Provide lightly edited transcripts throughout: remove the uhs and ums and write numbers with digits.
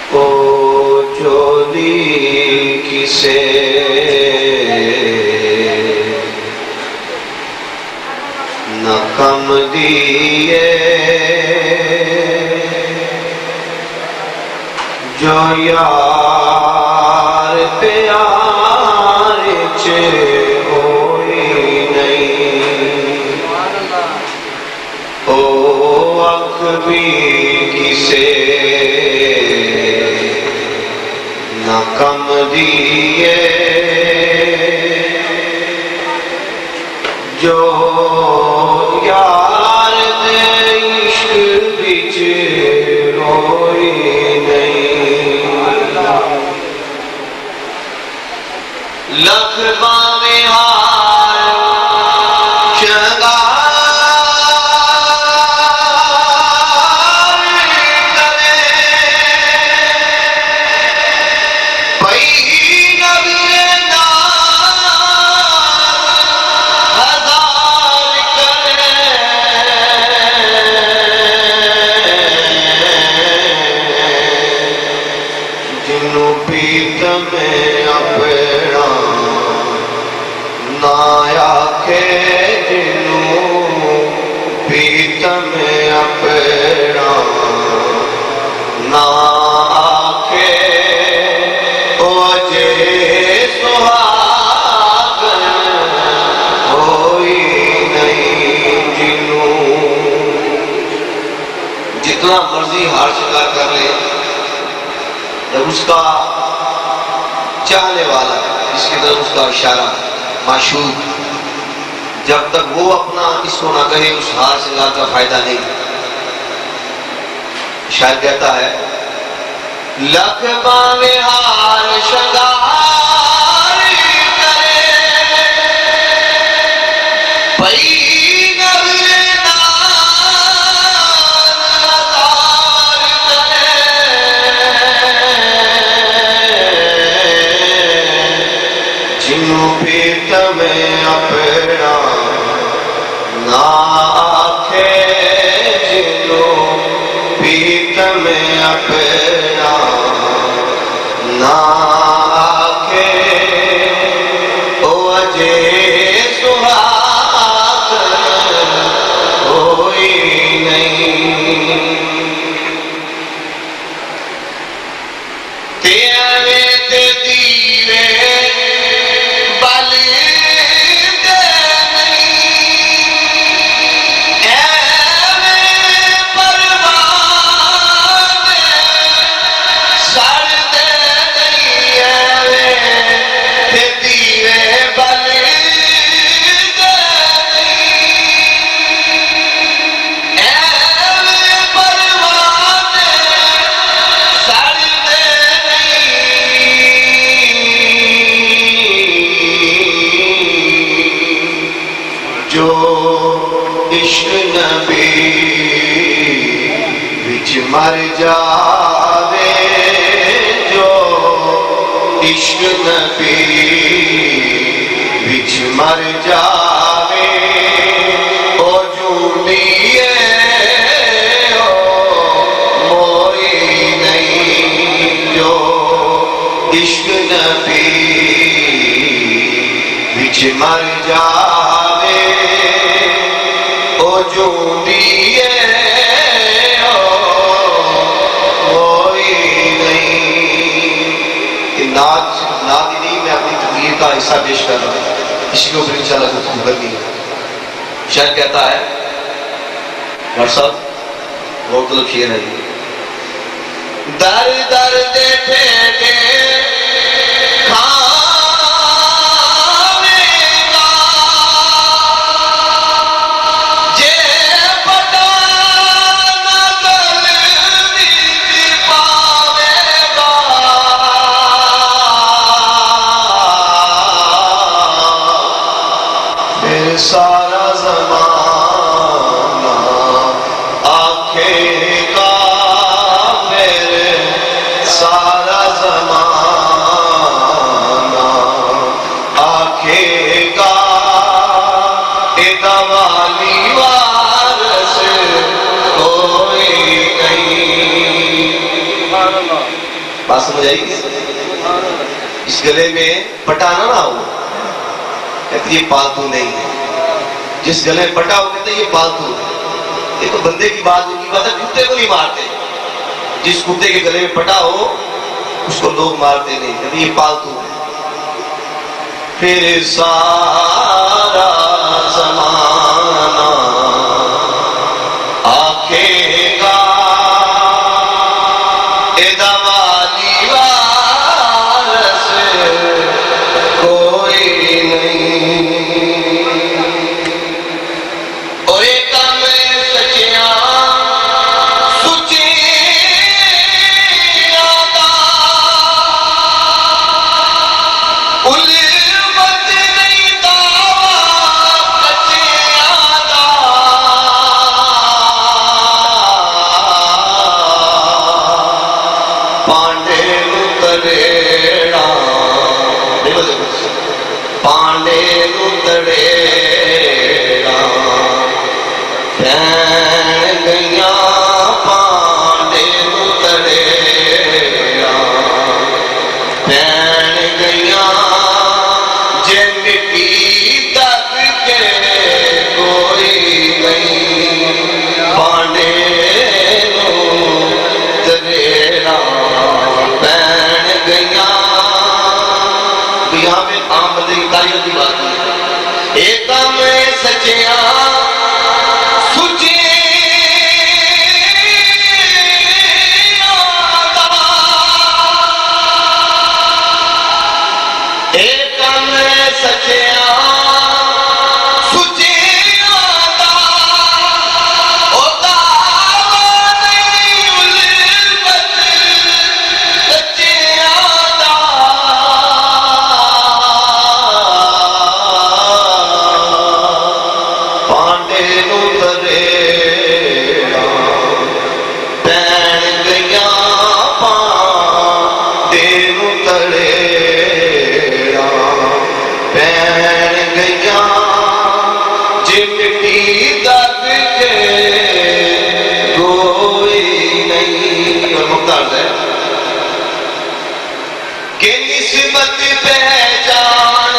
ओ चोली किसे न कम दिए जो यार प्यार च होई नहीं। ओ अख भी किसे न कम दिए जो यार दे इश्क बिच रोई नहीं। लख बावे हार शंगार करे पई नबी में अपना ना आखे जिनू पीत में अपना ना आखे ओ अजे सुहागन होई नहीं। जिनू जितना मर्जी हार शिकार कर ले, जब उसका चाहने वाला जिसकी तरफ उसका इशारा माशूक, जब तक वो अपना इसको ना कहे उस हार श्रृंगार का फायदा नहीं। शायद कहता है लख बावे हार श्रृंगार करे पई पीत में अपना ना आखे जिनू पीत में अपना ना आखे ओ अजे सुहागन होई नहीं। तेरे ते दीवे जो इश्क नबी विच मर जावे, जो इश्क नबी विच मर जावे ओ जूंदिए ओ मोई नहीं। जो इश्क नबी विच मर जावे ओ जूंदिए होई नहीं। नाच नाद ही नहीं, मैं अपनी तकरीर का हिस्सा पेश कर रहा हूँ, इसी के ऊपर इंशाल्लाह गुफ्तगू करनी है। शायद कहता है डॉक्टर साहब बहुत मतलब शेर है, दर दर दे फेंके सारा ज़माना आखेगा मेरे, सारा ज़माना बात समझ आएगी? इस गले में पटाना ना हो, कहते ये पालतू नहीं है। जिस गले में पटा हो कहते ये पालतू है। ये तो बंदे की बात होगी, बात है, कुत्ते को नहीं मारते। जिस कुत्ते के गले में पटा हो उसको लोग मारते नहीं, कहते ये पालतू है। फिर सारा ज़माना आखेगा इदावाली वारस कोई नहीं। और एक में सचिया सुची आदा उल्मत नहीं दावा कचिया दा पांडे तड़ेड़ा पांडे तड़ेड़ा पैन गया पांडे तड़ेड़ा पैन गया जे मिट्टी दब के कोई नहीं पांडे तड़ेड़ा पैन गया। यहाँ में आम बंदे की तारीफ की बात है। एक में सचिया सुची आदा, एक में सचिया सुची आदा ओ दावा नहीं उल्मत कचिया दा पांडे तड़ेड़ा पैन गया पांडे तड़ेड़ा पैन गया जे मिट्टी दब के कोई नहीं। और मुख्तार है कि निस्बत पहचान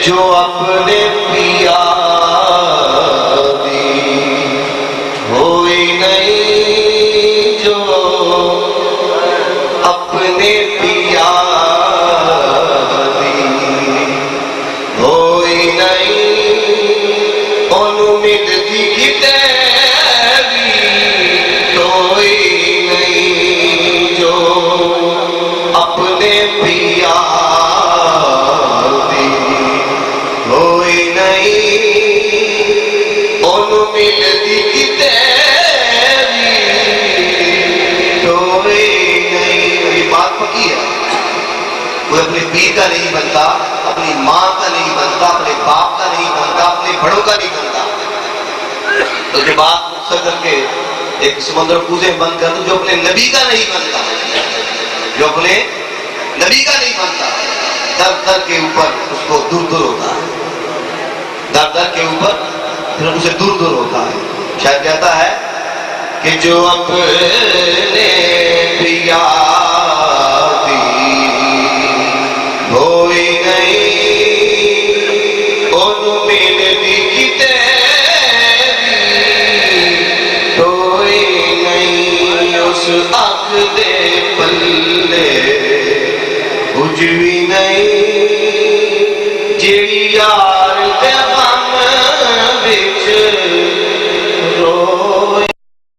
जो अपने पिया दी होई नहीं, जो अपने पिया दी होई नहीं, ओनू मिलदी किते भी कोई नहीं। जो अपने पिया होई नहीं, ओनू मिलदी किते भी कोई नहीं। ये बात पक्की है। कोई अपने पीर का नहीं बनता, अपनी माँ का नहीं बनता, अपने बाप का नहीं बनता, अपने बड़ों का नहीं बनता। तो जो बात मुख्तर करके एक समुद्र कूदे बंद कर दो, जो अपने नबी का नहीं बनता, जो अपने नबी का नहीं बनता, दर दर के ऊपर उसको दूर दूर होता है, दर दर के ऊपर फिर उसे दूर दूर होता है। शायद कहता है कि जो अपने पिया दी होई नहीं, ओनू मिलदी किते भी कोई नहीं। उस अग दे पल्ले कुछ भी नहीं, जेड़ी